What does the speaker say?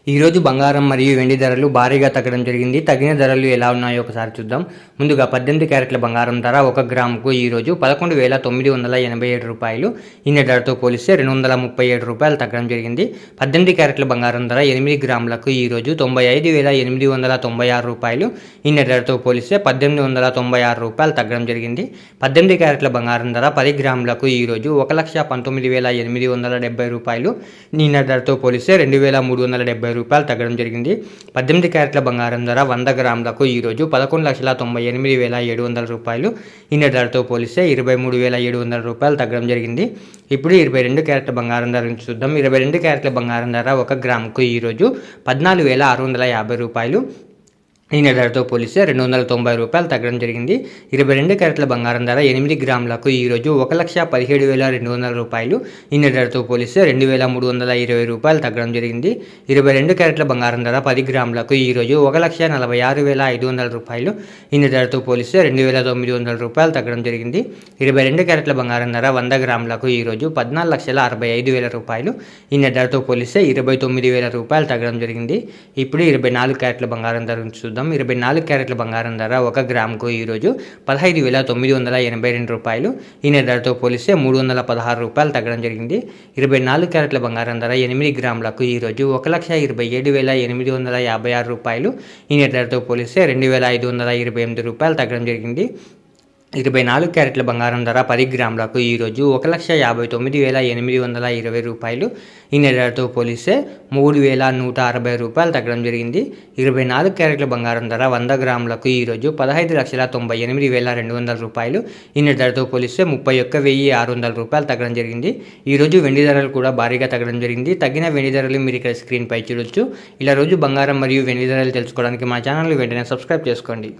ఈరోజు బంగారం మరియు వెండి ధరలు భారీగా తగ్గడం జరిగింది. తగిన ధరలు ఎలా ఉన్నాయో ఒకసారి చూద్దాం. ముందుగా 18 క్యారెట్ల బంగారం ధర 1 గ్రాముకు ఈరోజు 11,987 రూపాయలు. నిన్న ధరతో పోలిస్తే 237 రూపాయలు తగ్గడం జరిగింది. 18 క్యారెట్ల బంగారం ధర 8 గ్రాములకు ఈరోజు 95,896 రూపాయలు. నిన్న ధరతో పోలిస్తే 1896 రూపాయలు తగ్గడం జరిగింది. 18 క్యారెట్ల బంగారం ధర 10 గ్రాములకు ఈరోజు 1,19,870 రూపాయలు. నిన్న ధరతో పోలిస్తే 2,370 రూపాయలు తగ్గడం జరిగింది. 18 క్యారెట్ల బంగారం ధర 100 గ్రాములకు ఈరోజు 11,98,700 రూపాయలు. నిన్న ధరతో పోలిస్తే 23,700 రూపాయలు తగ్గడం జరిగింది. ఇప్పుడు 22 క్యారెట్ల బంగారం ధర నుంచి చూద్దాం. 22 క్యారెట్ల బంగారం ధర 1 గ్రాముకు ఈరోజు 14,650 రూపాయలు. నిన్న ధరతో పోలిస్తే 290 రూపాయలు తగ్గడం జరిగింది. 22 క్యారెట్ల బంగారం ధర 8 గ్రాములకు ఈరోజు 1,17,200 రూపాయలు. నిన్న ధరతో పోలిస్తే 2,320 రూపాయలు తగ్గడం జరిగింది. 22 క్యారెట్ల బంగారం ధర 10 గ్రాములకు ఈరోజు 1,46,500 రూపాయలు. నిన్న ధరతో పోలిస్తే 2,900 రూపాయలు తగ్గడం జరిగింది. 22 క్యారెట్ల బంగారం ధర 100 గ్రాములకు ఈరోజు 14,65,000 రూపాయలు. నిన్న ధరతో పోలిస్తే 29,000 రూపాయలు తగ్గడం జరిగింది. ఇప్పుడు 24 క్యారెట్ల బంగారం ధర చూద్దాం. 24 క్యారెట్ల బంగారం ధర 1 గ్రాముకు ఈరోజు 15,982 రూపాయలు. నిన్న ధరతో పోలిస్తే 316 రూపాయలు తగ్గడం జరిగింది. 24 క్యారెట్ల బంగారం ధర 8 గ్రాములకు ఈరోజు 1,27,856 రూపాయలు. నిన్న ధరతో పోలిస్తే 2,528 రూపాయలు తగ్గడం జరిగింది. 24 క్యారెట్ల బంగారం ధర 10 గ్రాములకు ఈరోజు 1,59,820 రూపాయలు. నిన్న ధరతో పోలిస్తే 3,160 రూపాయలు తగ్గడం జరిగింది. 24 క్యారెట్ల బంగారం ధర 100 గ్రాములకు ఈరోజు 15,98,200 రూపాయలు. నిన్న ధరతో పోలిస్తే 31,600 రూపాయలు తగ్గడం జరిగింది. ఈరోజు వెండి ధరలు కూడా భారీగా తగ్గడం జరిగింది. తగ్గిన వెండి ధరలు మీరు ఇక్కడ స్క్రీన్ పై చూడొచ్చు. ఇలా రోజు బంగారం మరియు వెండి ధరలు తెలుసుకోవడానికి మా ఛానల్ వెంటనే సబ్స్క్రైబ్ చేసుకోండి.